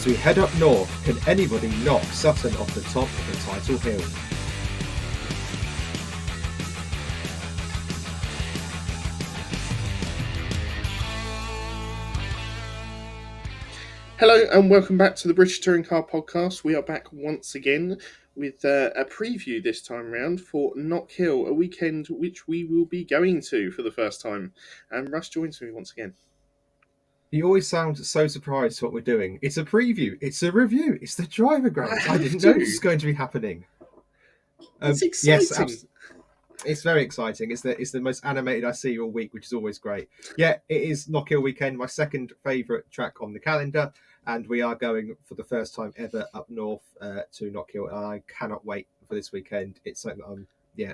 As we head up north, can anybody knock Sutton off the top of the title hill? Hello and welcome back to the British Touring Car Podcast. We are back once again with a preview this time round for Knockhill, a weekend which we will be going to for the first time. And Russ joins me once again. You always sound so surprised what we're doing. It's a preview. It's a review. It's the driver grades. I didn't know this was going to be happening. It's exciting. Yes, it's very exciting. It's the most animated I see all week, which is always great. Yeah, it is Knockhill weekend, my second favourite track on the calendar, and we are going for the first time ever up north to Knockhill. And I cannot wait for this weekend. It's something that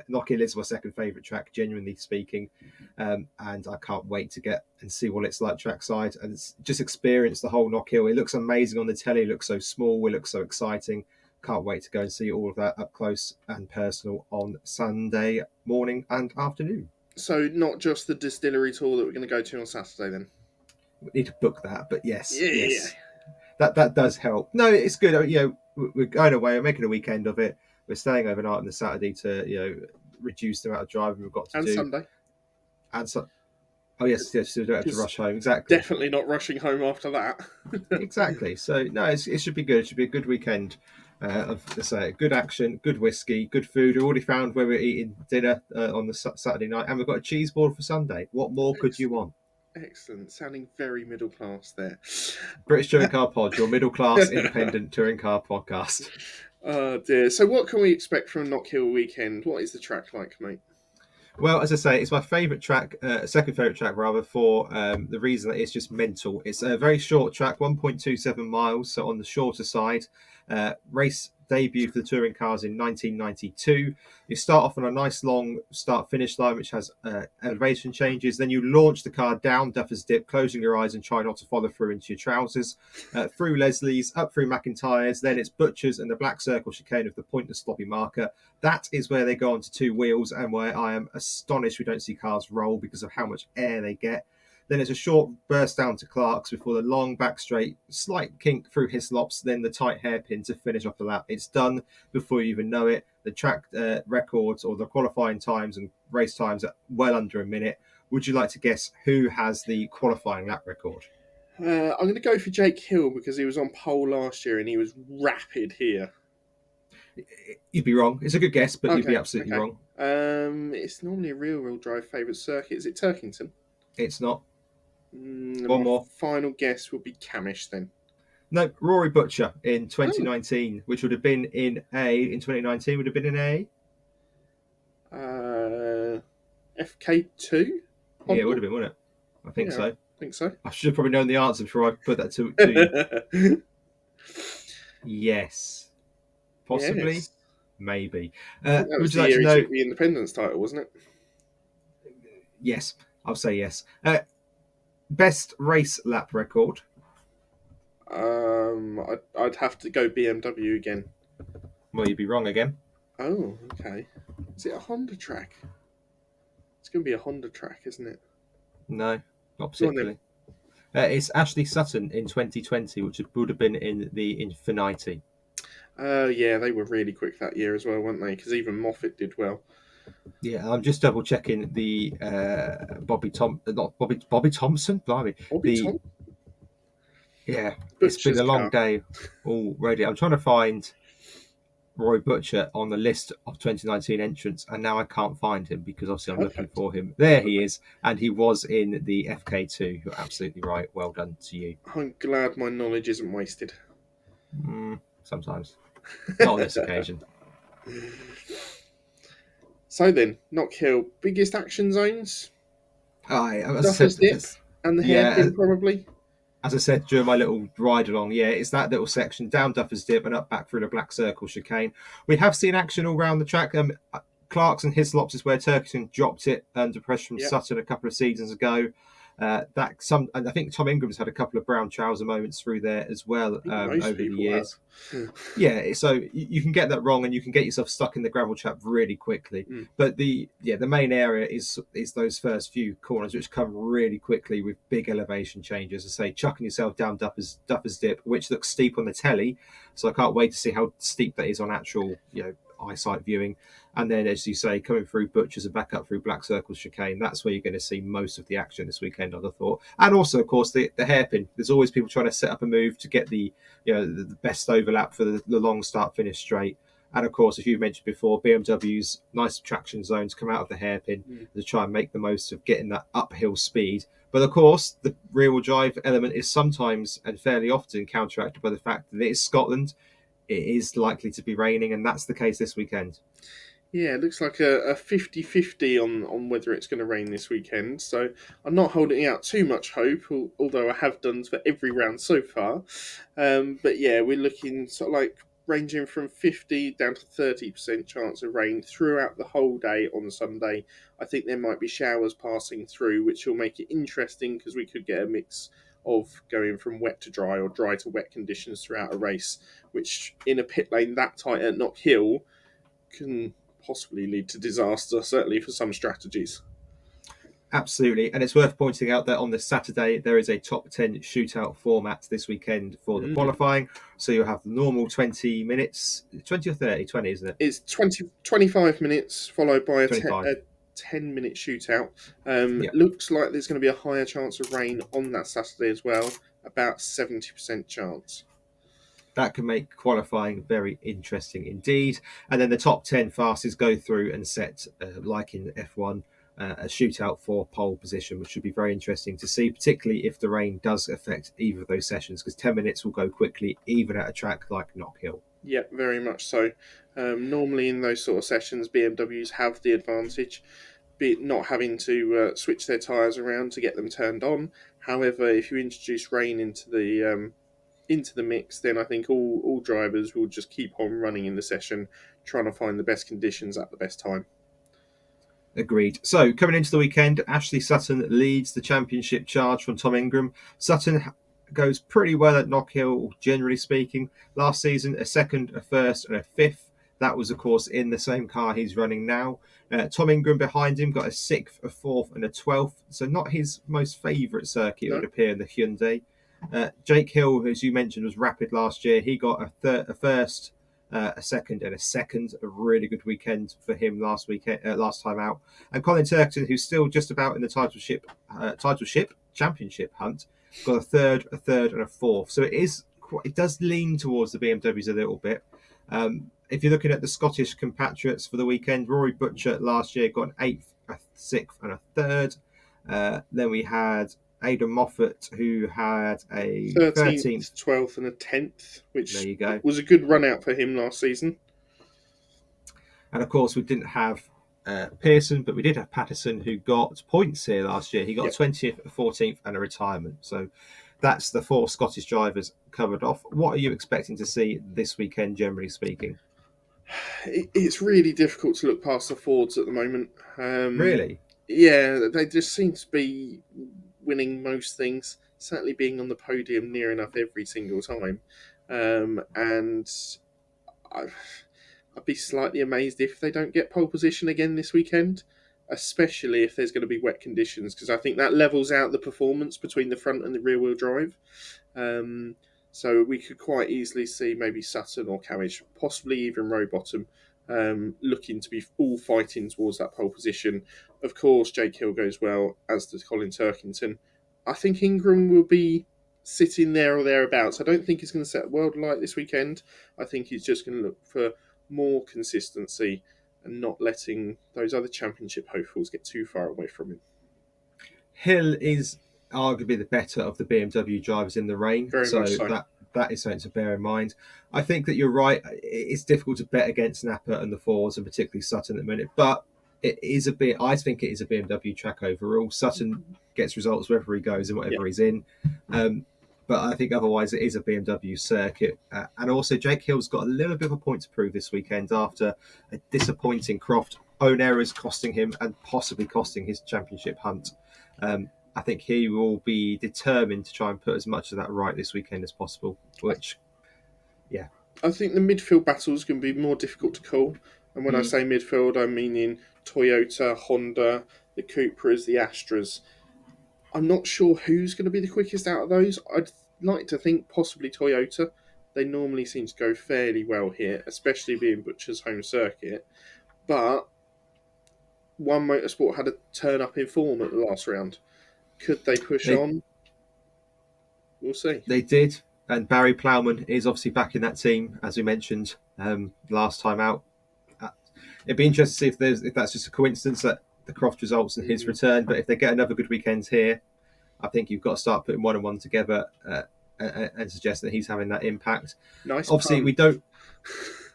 Knockhill is my second favourite track, genuinely speaking, and I can't wait to get and see what it's like trackside and just experience the whole Knockhill. It looks amazing on the telly. It looks so small. It looks so exciting. Can't wait to go and see all of that up close and personal on Sunday morning and afternoon. So not just the distillery tour that we're going to go to on Saturday then? We need to book that, but yes. Yeah. That does help. No, it's good. We're going away. We're making a weekend of it. We're staying overnight on the Saturday to reduce the amount of driving we've got to do. And Sunday. And so, yes, so we don't have to rush home. Exactly. Definitely not rushing home after that. Exactly. So no, it should be good. It should be a good weekend. Good action, good whiskey, good food. We already found where we're eating dinner on the Saturday night, and we've got a cheese board for Sunday. What more could you want? Excellent. Sounding very middle class there. British Touring Car Pod, your middle class independent touring car podcast. Oh dear. So what can we expect from Knockhill weekend? What is the track like, mate? Well, as I say, it's my favourite track, second favourite track rather, for the reason that it's just mental. It's a very short track, 1.27 miles, so on the shorter side. Race debut for the touring cars in 1992. You start off on a nice long start-finish line, which has elevation changes. Then you launch the car down Duffers Dip, closing your eyes and try not to follow through into your trousers. Through Leslie's, up through McIntyre's. Then it's Butcher's and the Black Circle chicane of the pointless sloppy marker. That is where they go onto two wheels and where I am astonished we don't see cars roll because of how much air they get. Then it's a short burst down to Clark's before the long back straight, slight kink through Hislops, then the tight hairpin to finish off the lap. It's done before you even know it. The track records or the qualifying times and race times are well under a minute. Would you like to guess who has the qualifying lap record? I'm going to go for Jake Hill because he was on pole last year and he was rapid here. You'd be wrong. It's a good guess, but you'd be absolutely wrong. It's normally a rear-wheel drive favourite circuit. Is it Turkington? It's not. One more. Final guess will be Camish then. No, Rory Butcher in 2019, which would have been in 2019 would have been in FK2? Yeah, it would have been, wouldn't it? I think so. I think so. I should have probably known the answer before I put that to you. Yes. Possibly. Yes. Maybe. That was the year he took the Independence title, wasn't it? Yes. I'll say yes. Best race lap record? I'd have to go BMW again. Well, you'd be wrong again. Oh, okay. Is it a Honda track? It's going to be a Honda track, isn't it? No, not particularly. It's Ashley Sutton in 2020, which would have been in the Infiniti. Yeah, they were really quick that year as well, weren't they? Because even Moffat did well. Yeah, I'm just double checking the Bobby Thompson. Blimey. Thompson? Yeah, it's been a long day already. I'm trying to find Roy Butcher on the list of 2019 entrants, and now I can't find him because obviously I'm looking for him. There he is, and he was in the FK2. You're absolutely right. Well done to you. I'm glad my knowledge isn't wasted. Sometimes. Not on this occasion. So then, Knockhill, biggest action zones? Duffers Dip and the hairpin probably? As I said during my little ride along, it's that little section down Duffers Dip and up back through the Black Circle chicane. We have seen action all around the track. Clark's and Hislops is where Turkington dropped it under pressure from Sutton a couple of seasons ago. And I think Tom Ingram's had a couple of brown trouser moments through there as well I think most over the people have. years. Yeah, so you can get that wrong, and you can get yourself stuck in the gravel trap really quickly. But the main area is those first few corners, which come really quickly with big elevation changes. I say, chucking yourself down Duffers Dip, which looks steep on the telly, so I can't wait to see how steep that is on actual eyesight viewing. And then, as you say, coming through Butchers and back up through Black Circles chicane, that's where you're going to see most of the action this weekend, I'd have thought. And also, of course, the hairpin. There's always people trying to set up a move to get the best overlap for the long start finish straight. And of course, as you mentioned before, BMW's nice traction zones come out of the hairpin to try and make the most of getting that uphill speed. But of course, the rear-wheel drive element is sometimes and fairly often counteracted by the fact that it is Scotland. It is likely to be raining, and that's the case this weekend. Yeah, it looks like a 50-50 on whether it's going to rain this weekend. So I'm not holding out too much hope, although I have done for every round so far. But yeah, we're looking sort of like ranging from 50 down to 30% chance of rain throughout the whole day on Sunday. I think there might be showers passing through, which will make it interesting because we could get a mix of going from wet to dry or dry to wet conditions throughout a race, which in a pit lane that tight at Knockhill can possibly lead to disaster, certainly for some strategies. Absolutely, and it's worth pointing out that on the Saturday there is a top 10 shootout format this weekend for the qualifying. So you'll have the normal 20 minutes, 20 or 30, 20, isn't it? It's 25 minutes followed by a 10-minute shootout. Looks like there's going to be a higher chance of rain on that Saturday as well, about 70% chance. That can make qualifying very interesting indeed. And then the top 10 fastest go through and set, like in F1, a shootout for pole position, which should be very interesting to see, particularly if the rain does affect either of those sessions, because 10 minutes will go quickly, even at a track like Knockhill. Yeah, very much so. Normally in those sort of sessions, BMWs have the advantage, be it not having to switch their tyres around to get them turned on. However, if you introduce rain into the mix, then I think all drivers will just keep on running in the session, trying to find the best conditions at the best time. Agreed. So coming into the weekend, Ashley Sutton leads the championship charge from Tom Ingram. Sutton goes pretty well at Knockhill, generally speaking. Last season, a second, a first, and a fifth. That was, of course, in the same car he's running now. Tom Ingram behind him got a sixth, a fourth, and a 12th. So not his most favourite circuit, it would appear, in the Hyundai. Jake Hill, as you mentioned, was rapid last year. He got a first, a second, and a second. A really good weekend for him last time out. And Colin Turkington, who's still just about in the titleship championship hunt, got a third, and a fourth. So it does lean towards the BMWs a little bit. If you're looking at the Scottish compatriots for the weekend, Rory Butcher last year got an eighth, a sixth, and a third. Then we had Aidan Moffat, who had a 13th, 12th, and a 10th, which there you go. Was a good run out for him last season. And of course, we didn't have Pearson, but we did have Patterson, who got points here last year. He got a 20th, a 14th, and a retirement. So that's the four Scottish drivers covered off. What are you expecting to see this weekend, generally speaking? It's really difficult to look past the Fords at the moment. Really? Yeah, they just seem to be winning most things, certainly being on the podium near enough every single time. And I'd be slightly amazed if they don't get pole position again this weekend, especially if there's going to be wet conditions, because I think that levels out the performance between the front and the rear wheel drive. So we could quite easily see maybe Sutton or Cowage, possibly even Rowbottom, looking to be all fighting towards that pole position. Of course, Jake Hill goes well, as does Colin Turkington. I think Ingram will be sitting there or thereabouts. I don't think he's going to set a world light this weekend. I think he's just going to look for more consistency and not letting those other championship hopefuls get too far away from him. Hill is arguably the better of the BMW drivers in the rain. Very much so. That is something to bear in mind. I think that you're right. It's difficult to bet against Napa and the Fords, and particularly Sutton at the minute. But I think it is a BMW track overall. Sutton gets results wherever he goes and whatever he's in. But I think otherwise it is a BMW circuit. And also Jake Hill's got a little bit of a point to prove this weekend after a disappointing Croft own errors costing him and possibly costing his championship hunt. I think he will be determined to try and put as much of that right this weekend as possible. Which, yeah, I think the midfield battle is going to be more difficult to call. And when I say midfield, I'm meaning Toyota, Honda, the Cupras, the Astras. I'm not sure who's going to be the quickest out of those. I'd like to think possibly Toyota. They normally seem to go fairly well here, especially being Butcher's home circuit. But One Motorsport had a turn up in form at the last round. Could they push they on? We'll see. they did, and Barry Plowman is obviously back in that team, as we mentioned last time out. It'd be interesting to see if that's just a coincidence that the Croft results in his return. But if they get another good weekend here, I think you've got to start putting one and one together and suggest that he's having that impact. Nice. Obviously, pun. we don't.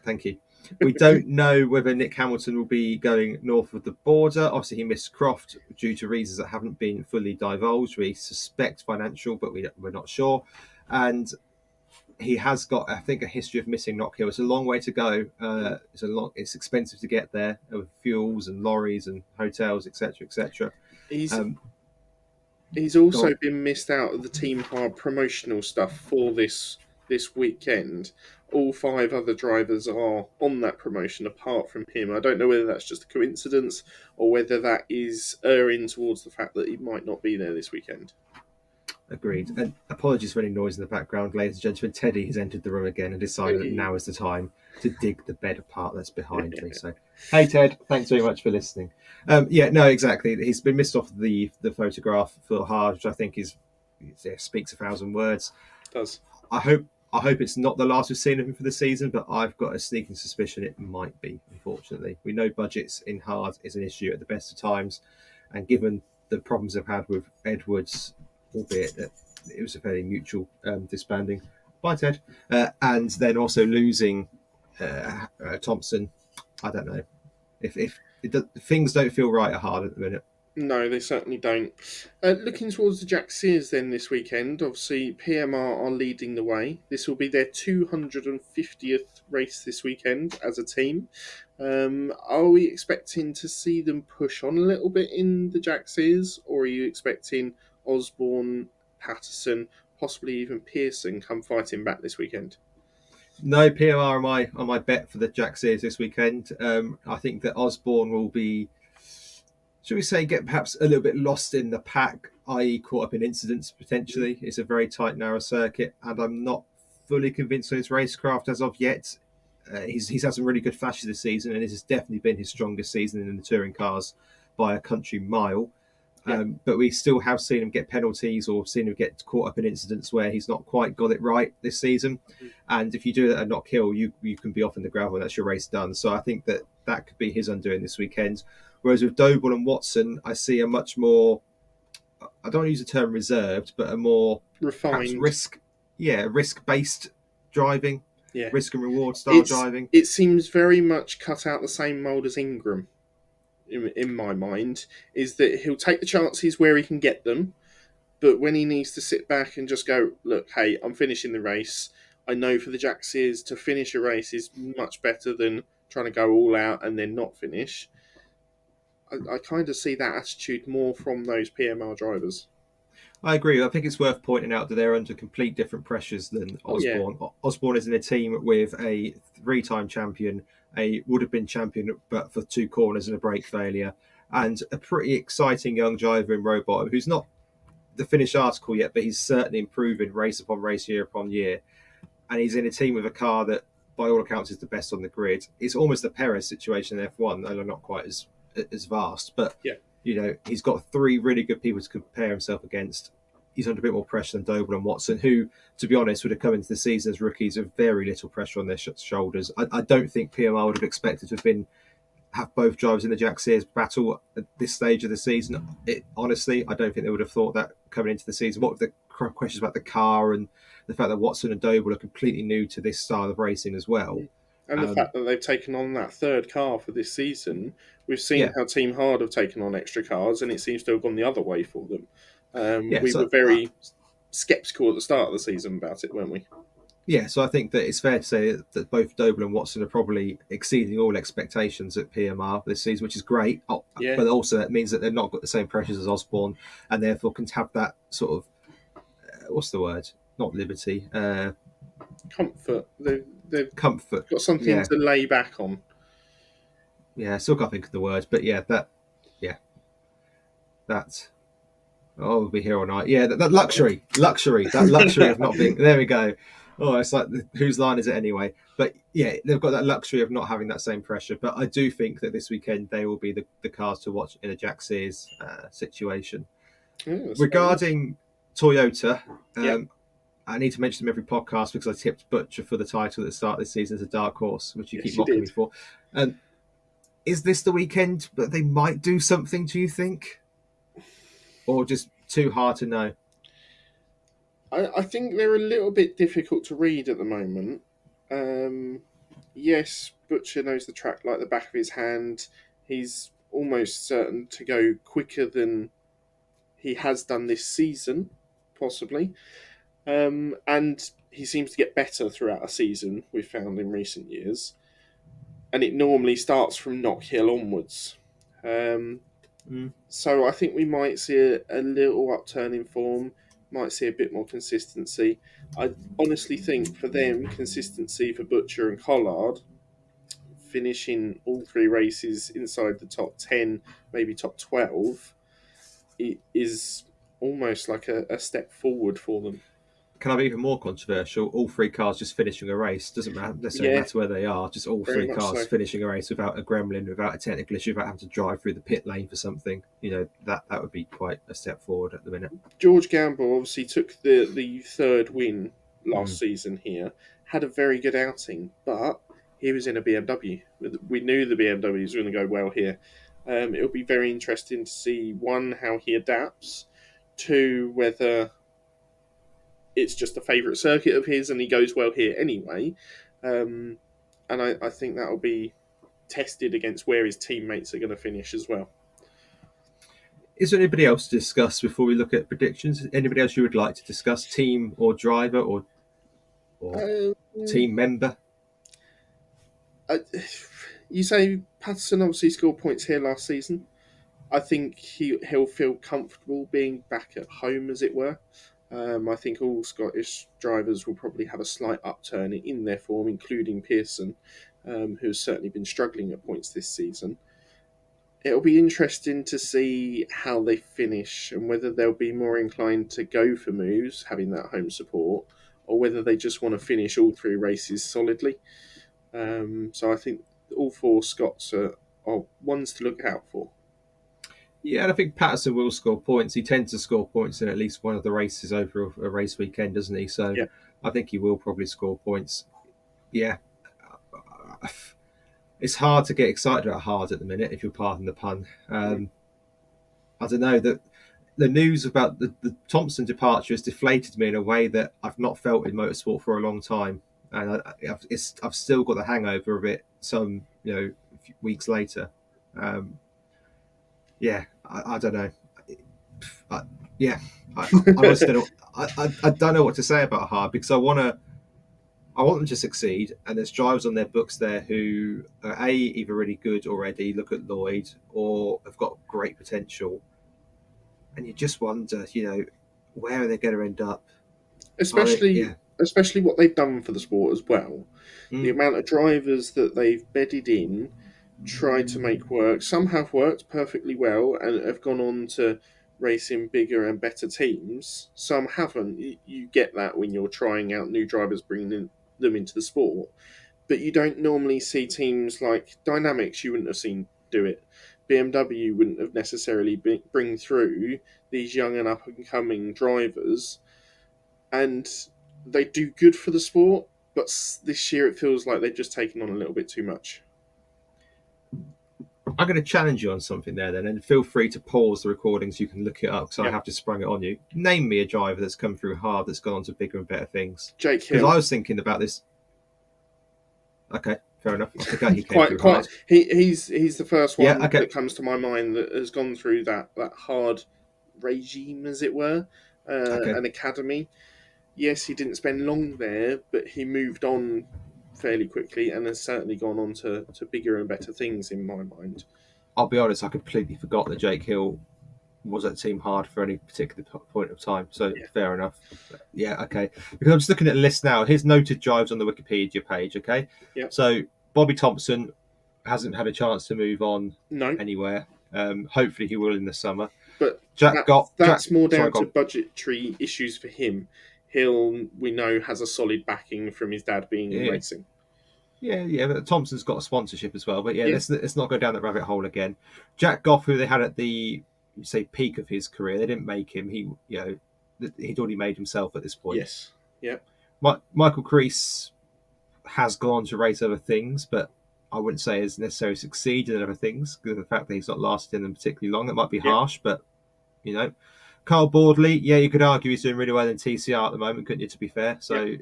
Thank you. We don't know whether Nick Hamilton will be going north of the border. Obviously, he missed Croft due to reasons that haven't been fully divulged. We suspect financial, but we're not sure. And he has got, I think, a history of missing Knockhill. It's a long way to go. It's expensive to get there with fuels and lorries and hotels, etc., etc. He's also been missed out of the Team Hard promotional stuff for this weekend. All 5 other drivers are on that promotion apart from him. I don't know whether that's just a coincidence or whether that is erring towards the fact that he might not be there this weekend. Agreed. And apologies for any noise in the background, ladies and gentlemen. Teddy has entered the room again and decided that now is the time to dig the bed apart that's behind me. So, hey, Ted, thanks very much for listening. Yeah, no, exactly. He's been missed off the photograph for Hard, which I think speaks 1,000 words. It does. I hope it's not the last we've seen of him for the season, but I've got a sneaking suspicion it might be, unfortunately. We know budgets in Hard is an issue at the best of times, and given the problems they've had with Edwards, albeit that it was a fairly mutual disbanding. Bye, Ted. And then also losing Thompson. I don't know. If things don't feel right at Hard at the minute. No, they certainly don't. Looking towards the Jack Sears then this weekend, obviously PMR are leading the way. This will be their 250th race this weekend as a team. Are we expecting to see them push on a little bit in the Jack Sears, or are you expecting Osborne, Patterson, possibly even Pearson come fighting back this weekend? No, PMR are my bet for the Jack Sears this weekend. I think that Osborne will be, should we say, get perhaps a little bit lost in the pack, i.e. caught up in incidents potentially. It's a very tight, narrow circuit, and I'm not fully convinced of his racecraft as of yet. He's had some really good flashes this season, and this has definitely been his strongest season in the touring cars by a country mile. Yeah. But we still have seen him get penalties or seen him get caught up in incidents where he's not quite got it right this season. And if you do that at Knockhill, you can be off in the gravel and that's your race done. So I think that could be his undoing this weekend. Whereas with Doble and Watson, I see a much more, I don't want to use the term reserved, but a more refined risk-based driving, risk and reward driving. It seems very much cut out the same mould as Ingram. In my mind, is that he'll take the chances where he can get them, but when he needs to sit back and just go, look, hey, I'm finishing the race. I know for the Jack Sears to finish a race is much better than trying to go all out and then not finish. I kind of see that attitude more from those PMR drivers. I agree. I think it's worth pointing out that they're under complete different pressures than Osborne. Yeah. Osborne is in a team with a 3-time champion, a would-have-been champion, but for 2 corners and a brake failure, and a pretty exciting young driver in Robot, who's not the finished article yet, but he's certainly improving race upon race, year upon year. And he's in a team with a car that, by all accounts, is the best on the grid. It's almost a Perez situation in F1, though not quite as vast, but he's got 3 really good people to compare himself against. He's under a bit more pressure than Doble and Watson, who, to be honest, would have come into the season as rookies with very little pressure on their shoulders. I don't think PMR would have expected to have both drivers in the Jack Sears battle at this stage of the season. Honestly, I don't think they would have thought that coming into the season. What were the questions about the car and the fact that Watson and Doble are completely new to this style of racing as well. And the fact that they've taken on that 3rd car for this season, we've seen how Team Hard have taken on extra cars, and it seems to have gone the other way for them. We were very sceptical at the start of the season about it, weren't we? Yeah, so I think that it's fair to say that both Doble and Watson are probably exceeding all expectations at PMR this season, which is great. Oh, Yeah, but also that means that they've not got the same pressures as Osborne, and therefore can have that sort of what's the word? Not liberty, comfort. They've comfort. got something Yeah, to lay back on. yeah. Still can't think of the word, but yeah, that. Oh, we'll be here all night. Yeah, that luxury, that luxury of not being. There we go. Oh, it's like whose line is it anyway? But yeah, they've got that luxury of not having that same pressure. But I do think that this weekend they will be the cars to watch in a Jack Sears situation. Yeah, that's fair enough. Regarding Toyota, Yep. I need to mention them every podcast because I tipped Butcher for the title at the start of this season as a dark horse, which you keep Yes, you mocking me did. for. And is this the weekend that they might do something? Do you think, or just too hard to know? I think they're a little bit difficult to read at the moment. Um, yes, Butcher knows the track like the back of his hand. He's almost certain to go quicker than he has done this season, possibly. And he seems to get better throughout a season, we've found in recent years. And it normally starts from Knockhill onwards. Um, Mm. so I think we might see a little upturn in form, might see a bit more consistency. I honestly think for them, consistency for Butcher and Collard, finishing all three races inside the top 10, maybe top 12, it is almost like a step forward for them. Can I be even more controversial? All three cars just finishing a race doesn't necessarily Yeah, matter where they are. Just all very three much cars so. finishing a race without a gremlin, without a technical issue, without having to drive through the pit lane for something. That would be quite a step forward at the minute. George Gamble obviously took the third win last Mm. season here, had a very good outing, but he was in a BMW. We knew the BMW was going to go well here. It'll be very interesting to see, one, how he adapts, two, whether it's just a favourite circuit of his and he goes well here anyway. Um, and I think that'll be tested against where his teammates are going to finish as well. Is there anybody else to discuss before we look at predictions? Anybody else you would like to discuss, team or driver or Um, team member? I, you say Patterson obviously scored points here last season. I think he'll feel comfortable being back at home, as it were. I think all Scottish drivers will probably have a slight upturn in their form, including Pearson, who's certainly been struggling at points this season. It'll be interesting to see how they finish and whether they'll be more inclined to go for moves, having that home support, or whether they just want to finish all three races solidly. So I think all four Scots are ones to look out for. Yeah, and I think Patterson will score points. He tends to score points in at least one of the races over a race weekend, doesn't he? So Yeah. I think he will probably score points. Yeah, it's hard to get excited about hard at the minute, if you'll pardon the pun. I don't know that the news about the Thompson departure has deflated me in a way that I've not felt in motorsport for a long time, and I've still got the hangover of it. Some weeks later, yeah, I don't know. I, yeah, I honestly don't know. I don't know what to say about hard because I want them to succeed, and there's drivers on their books there who are either really good already. Look at Lloyd, or have got great potential, and you just wonder, where are they going to end up? Are they? especially Yeah. especially what they've done for the sport as well. The Mm. amount of drivers that they've bedded in, tried to make work. Some have worked perfectly well and have gone on to race in bigger and better teams. Some haven't. You get that when you're trying out new drivers, them into the sport. But you don't normally see teams like Dynamics. You wouldn't have seen do it. BMW wouldn't have necessarily bring through these young and up and coming drivers, and they do good for the sport. But this year it feels like they've just taken on a little bit too much. I'm going to challenge you on something there, then, and feel free to pause the recordings. You can look it up because I Yep. have just sprung it on you. Name me a driver that's come through hard that's gone on to bigger and better things. Jake Because I Hill. was thinking about this. Okay, fair enough. I forgot he came quite through quite hard. he's the first Yeah. one Okay. that comes to my mind that has gone through that hard regime, as it were, Okay. an academy. yes, he didn't spend long there, but he moved on fairly quickly and has certainly gone on to bigger and better things in my mind. I'll be honest, I completely forgot that Jake Hill was at Team Hard for any particular point of time. So Yeah. fair enough. Yeah, okay. Because I'm just looking at the list now. His noted drives on the Wikipedia page. Okay, Yeah. so Bobby Thompson hasn't had a chance to move on No, anywhere. Hopefully, he will in the summer. but Jack got Jack. that's more Sorry, down go to on. budgetary issues for him. Hill, we know, has a solid backing from his dad being in Yeah, racing. yeah. But Thompson's got a sponsorship as well. But yeah, Yeah. let's not go down that rabbit hole again. Jack Goff, who they had at the peak of his career, they didn't make him. He'd already made himself at this point. Yes. Yeah. Michael Crease has gone on to race other things, but I wouldn't say has necessarily succeeded in other things because of the fact that he's not lasted in them particularly long. It might be Yeah. harsh, but you know, Carl Boardley, yeah, you could argue he's doing really well in TCR at the moment, couldn't you? To be fair, so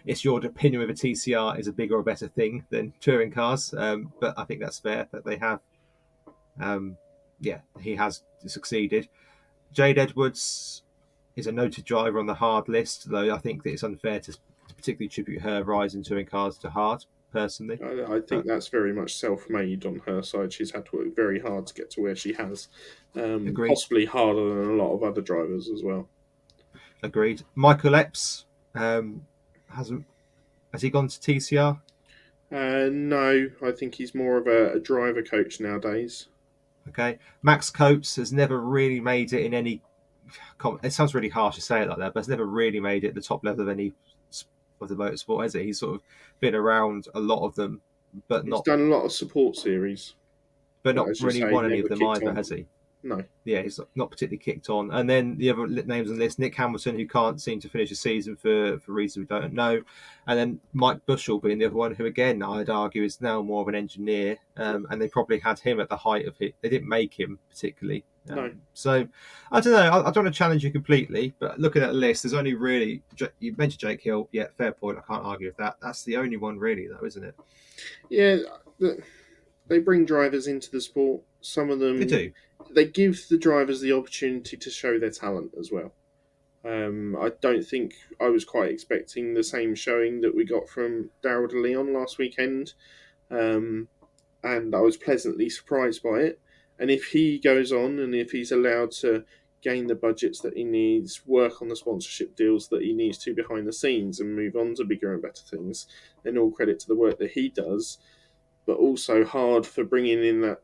it's your opinion whether TCR is a bigger or better thing than touring cars, but I think that's fair that they have. He has succeeded. Jade Edwards is a noted driver on the hard list, though I think that it's unfair to particularly attribute her rise in touring cars to hard, personally. I think that's very much self-made on her side. She's had to work very hard to get to where she has, Agreed. possibly harder than a lot of other drivers as well. Agreed. Michael Epps hasn't. Has he gone to TCR? No, I think he's more of a driver coach nowadays. Okay. Max Coates has never really made it in any. It sounds really harsh to say it like that, but has never really made it at the top level of any of the motorsport, has it? He's sort of been around a lot of them, but He's not done a lot of support series, but as you really say, won any never of them kicked either, on. has he? No. Yeah, he's not particularly kicked on. And then the other names on the list, Nick Hamilton, who can't seem to finish the season for reasons we don't know. And then Mike Bushell being the other one, who again, I'd argue is now more of an engineer. And they probably had him at the height of it. They didn't make him particularly. No. So I don't know. I don't want to challenge you completely, but looking at the list, there's only really, you mentioned Jake Hill. Yeah, fair point. I can't argue with that. That's the only one really, though, isn't it? Yeah, they bring drivers into the sport. Some of them, They do. They give the drivers the opportunity to show their talent as well. I don't think I was quite expecting the same showing that we got from Daryl de Leon last weekend, and I was pleasantly surprised by it. And if he goes on and if he's allowed to gain the budgets that he needs, work on the sponsorship deals that he needs to behind the scenes, and move on to bigger and better things, then all credit to the work that he does, but also hard for bringing in that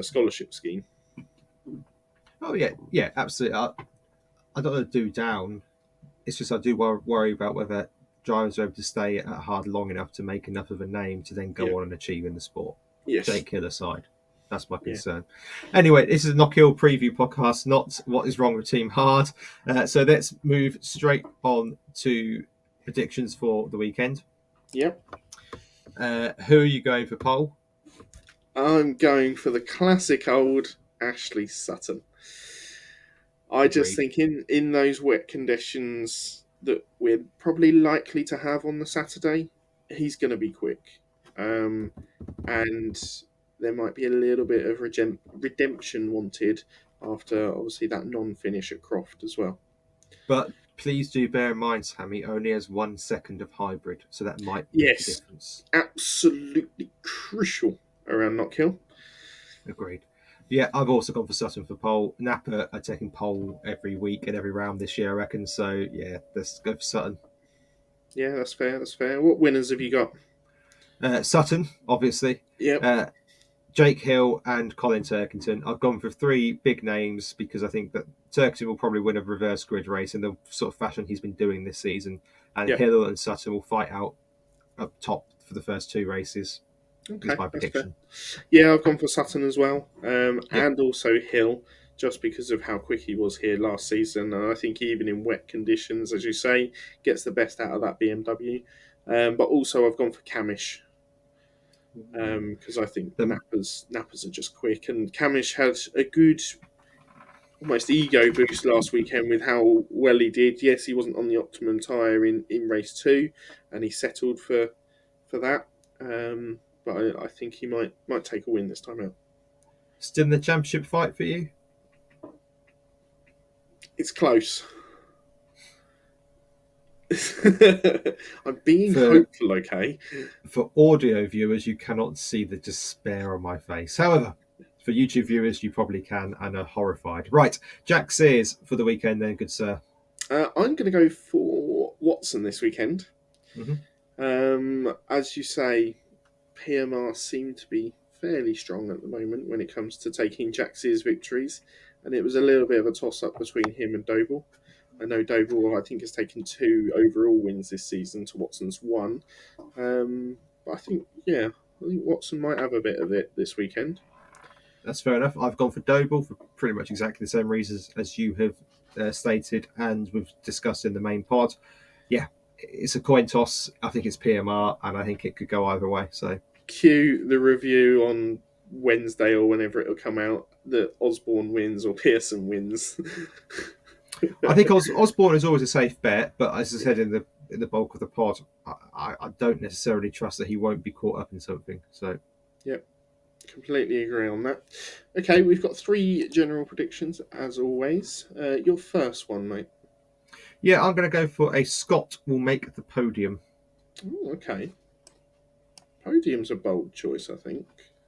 scholarship scheme. Oh, yeah, absolutely. I don't want to do down. It's just I do worry about whether drivers are able to stay at hard long enough to make enough of a name to then go on and achieve in the sport. Yes. Jake Hill aside. That's my concern. Anyway, this is a Knockhill preview podcast, not what is wrong with Team Hard. So let's move straight on to predictions for the weekend. Yep. Who are you going for, Pole? I'm going for the classic old Ashley Sutton. I just think in those wet conditions that we're probably likely to have on the Saturday, he's going to be quick. And there might be a little bit of redemption wanted after, obviously, that non-finish at Croft as well. But please do bear in mind, Sammy only has 1 second of hybrid, so that might make a difference. Absolutely crucial around Knockhill. Agreed. Yeah, I've also gone for Sutton for pole. Napa are taking pole every week and every round this year, I reckon. So, yeah, let's go for Sutton. Yeah, that's fair. That's fair. What winners have you got? Sutton, obviously. Yeah. Jake Hill and Colin Turkington. I've gone for 3 big names because I think that Turkington will probably win a reverse grid race in the sort of fashion he's been doing this season. And Hill and Sutton will fight out up top for the first 2 races. Okay, is my prediction. Yeah, I've gone for Sutton as well. And also Hill, just because of how quick he was here last season. And I think even in wet conditions, as you say, gets the best out of that BMW. But also I've gone for Camish. Because I think Nappers are just quick. And Camish had a good, almost ego boost last weekend with how well he did. Yes, he wasn't on the optimum tyre in race 2, and he settled for that. But I think he might take a win this time out. Still in the championship fight for you? It's close. I'm being For hopeful, okay? for audio viewers, you cannot see the despair on my face. However, for YouTube viewers, you probably can and are horrified. Right, Jack Sears for the weekend, then, good sir. I'm going to go for Watson this weekend. Mm-hmm. As you say, PMR seem to be fairly strong at the moment when it comes to taking Jax's victories, and it was a little bit of a toss-up between him and Doble. I know Doble, I think, has taken 2 overall wins this season to Watson's 1. But I think Watson might have a bit of it this weekend. That's fair enough. I've gone for Doble for pretty much exactly the same reasons as you have stated and we've discussed in the main pod. Yeah, it's a coin toss. I think it's PMR, and I think it could go either way. So Cue the review on Wednesday or whenever it'll come out that Osborne wins or Pearson wins. I think Osborne is always a safe bet, but as I said in the bulk of the pod, I don't necessarily trust that he won't be caught up in something. So Yep, completely agree on that. Okay, we've got 3 general predictions as always. Your first one, mate. yeah, I'm going to go for a Scott will make the podium. Ooh, okay. Podium's a bold choice, I think.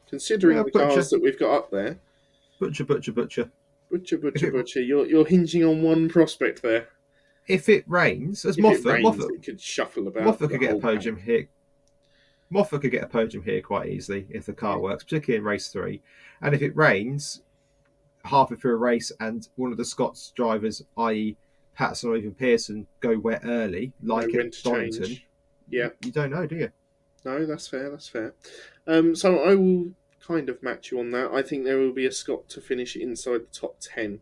Considering Yeah, the cars butcher, that we've got up there. butcher, butcher, butcher. Butcher, If butcher, it butcher. You're hinging on one prospect there. if it rains, as If it Moffat, rains, Moffat, it could shuffle about Moffat the could get a whole pack. podium here. Moffat could get a podium here quite easily if the car Yeah. works, particularly in race 3. And if it rains halfway through a race and one of the Scots drivers, i.e. Patterson or even Pearson, go wet early, Know like when at to Donington, change. Yeah. you don't know, do you? No, that's fair. That's fair. So I will kind of match you on that. I think there will be a Scot to finish inside the top 10.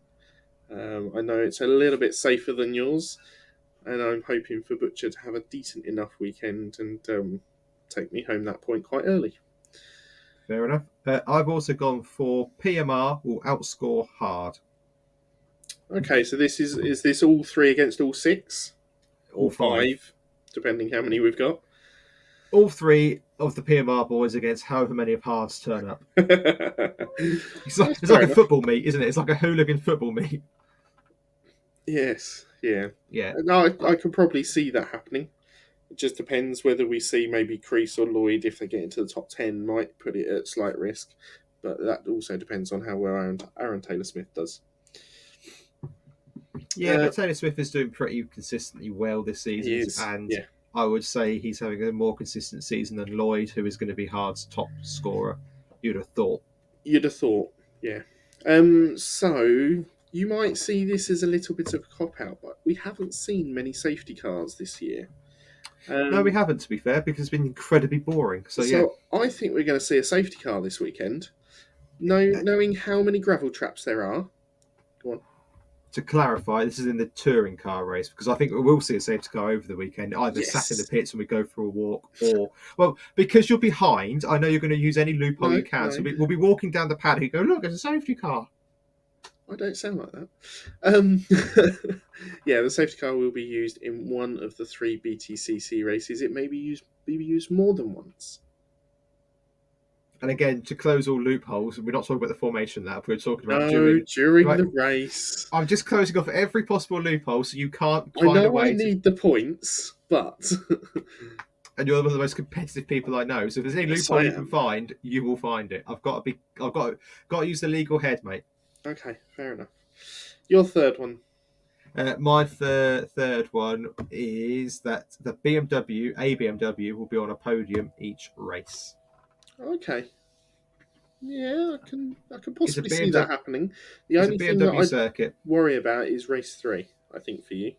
I know it's a little bit safer than yours, and I'm hoping for Butcher to have a decent enough weekend and take me home that point quite early. Fair enough. I've also gone for PMR will outscore hard. Okay, so this is this all 3 against all 6? All All 5. 5, depending how many we've got. All 3 of the PMR boys against however many of Hards turn up. That's It's fair like a enough. football meet, isn't it? It's like a hooligan football meet. Yes, yeah. Yeah, No, I could probably see that happening. It just depends whether we see maybe Crease or Lloyd, if they get into the top 10, might put it at slight risk. But that also depends on how well Aaron Taylor Smith does. yeah, but Taylor Swift is doing pretty consistently well this He season, is, and yeah. I would say he's having a more consistent season than Lloyd, who is going to be Hard's top scorer. You'd have thought. You'd have thought, yeah. So you might see this as a little bit of a cop out, but we haven't seen many safety cars this year. No, we haven't, to be fair, because it's been incredibly boring. So yeah, So I think we're going to see a safety car this weekend. Knowing how many gravel traps there are. Go on. to clarify, this is in the touring car race because I think we will see a safety car over the weekend, either sat in the Yes. pits when we go for a walk, or well, because you're behind. I know you're going to use any loophole No, you can. no. So we'll be walking down the paddock. You go, look, there's a safety car. I don't sound like that. Yeah, the safety car will be used in one of the 3 Btcc races. It may be used more than once. And again, to close all loopholes, we're not talking about the formation lap. We're talking about No, doing during right. the race. I'm just closing off every possible loophole, so you can't I find a know I way to. need the points, but And you're one of the most competitive people I know. So if there's any yes, I loophole you can am. find, you will find it. I've got to use the legal head, mate. Okay, fair enough. Your third one. My third one is that a BMW, will be on a podium each race. Okay. Yeah, I can It's a possibly see that BMW, happening. The it's a only thing that BMW I'd circuit. worry about is race 3, I think, for you.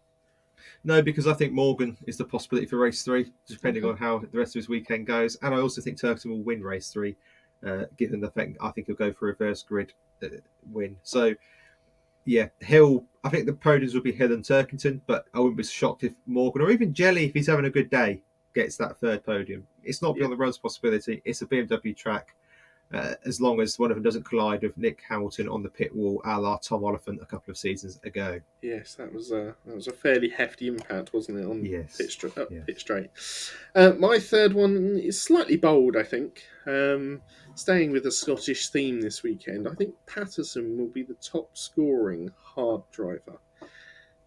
No, because I think Morgan is the possibility for race 3, depending Okay. on how the rest of his weekend goes. And I also think Turkton will win race 3, given the fact I think he'll go for a reverse grid win. So, yeah, I think the podiums will be Hill and Turkington, but I wouldn't be shocked if Morgan or even Jelly, if he's having a good day, gets that third podium. It's not Yeah. beyond the run's possibility. It's a BMW track. As long as one of them doesn't collide with Nick Hamilton on the pit wall, a la Tom Oliphant a couple of seasons ago. Yes, that was a fairly hefty impact, wasn't it, on Yes. Yeah. pit straight. My third one is slightly bold, I think. Staying with the Scottish theme this weekend, I think Patterson will be the top scoring hard driver.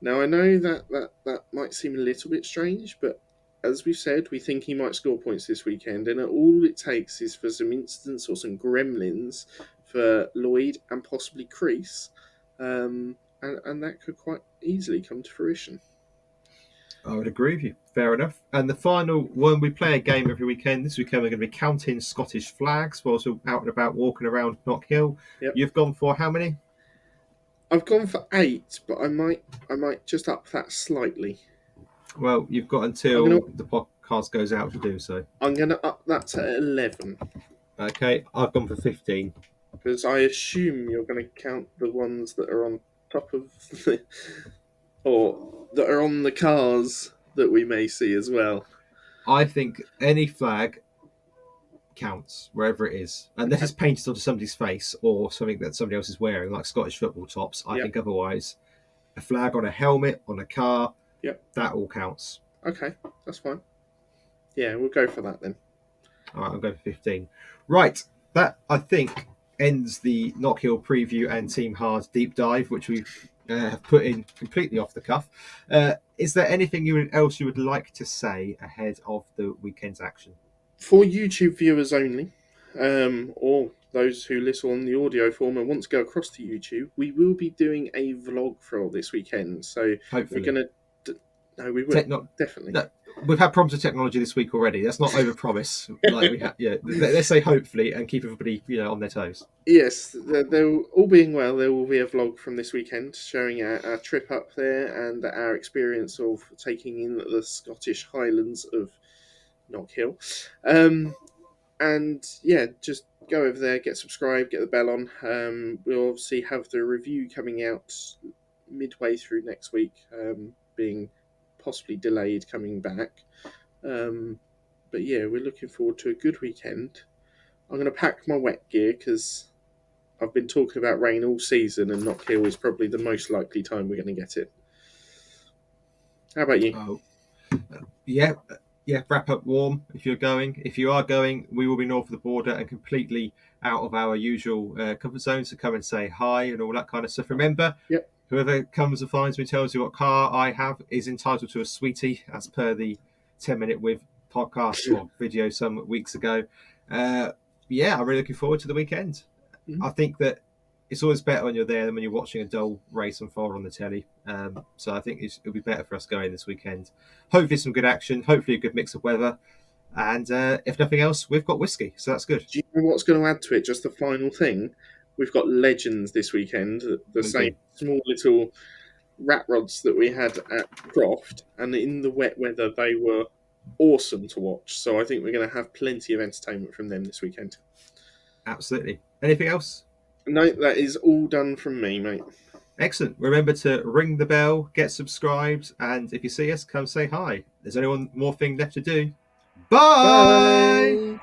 Now, I know that might seem a little bit strange, but as we've said, we think he might score points this weekend, and all it takes is for some instants or some gremlins for Lloyd and possibly Crease, and that could quite easily come to fruition. I would agree with you. Fair enough. And the final one, we play a game every weekend. This weekend we're going to be counting Scottish flags whilst we're out and about walking around Knockhill. Yep. You've gone for how many? I've gone for 8, but I might just up that slightly. Well, you've got until the podcast goes out to do so. I'm going to up that to 11. Okay, I've gone for 15. Because I assume you're going to count the ones that are on top of or that are on the cars that we may see as well. I think any flag counts wherever it is, unless it's painted onto somebody's face or something that somebody else is wearing, like Scottish football tops. I think otherwise, a flag on a helmet, on a car, that all counts. Okay, that's fine. Yeah, we'll go for that then. All right, I'll go for 15. Right, that I think ends the Knockhill preview and Team Hard deep dive, which we have put in completely off the cuff. Is there anything else you would like to say ahead of the weekend's action? For YouTube viewers only, or those who listen on the audio form and want to go across to YouTube, we will be doing a vlog for this weekend. So hopefully we're going to... No, we will. Definitely. No, we've had problems with technology this week already. Let's not overpromise. Like we have, let's say hopefully and keep everybody on their toes. Yes, all being well, there will be a vlog from this weekend showing our trip up there and our experience of taking in the Scottish Highlands of Knockhill. And yeah, just go over there, get subscribed, get the bell on. We'll obviously have the review coming out midway through next week, being possibly delayed coming back. But yeah, we're looking forward to a good weekend. I'm going to pack my wet gear because I've been talking about rain all season, and Knockhill is probably the most likely time we're going to get it. How about you? Yeah, wrap up warm if you're going. If you are going, we will be north of the border and completely out of our usual comfort zone, so come and say hi and all that kind of stuff. Remember, whoever comes and finds me, tells you what car I have, is entitled to a sweetie, as per the 10-minute with podcast or video some weeks ago. I'm really looking forward to the weekend. I think that it's always better when you're there than when you're watching a dull race unfold on the telly. So I think it'll be better for us going this weekend. Hopefully some good action, hopefully a good mix of weather. And if nothing else, we've got whiskey, so that's good. Do you know what's going to add to it? Just the final thing. We've got legends this weekend. The same small little rat rods that we had at Croft. And in the wet weather, they were awesome to watch. So I think we're going to have plenty of entertainment from them this weekend. Absolutely. Anything else? No, that is all done from me, mate. Excellent. Remember to ring the bell, get subscribed, and if you see us, come say hi. There's only one more thing left to do. Bye!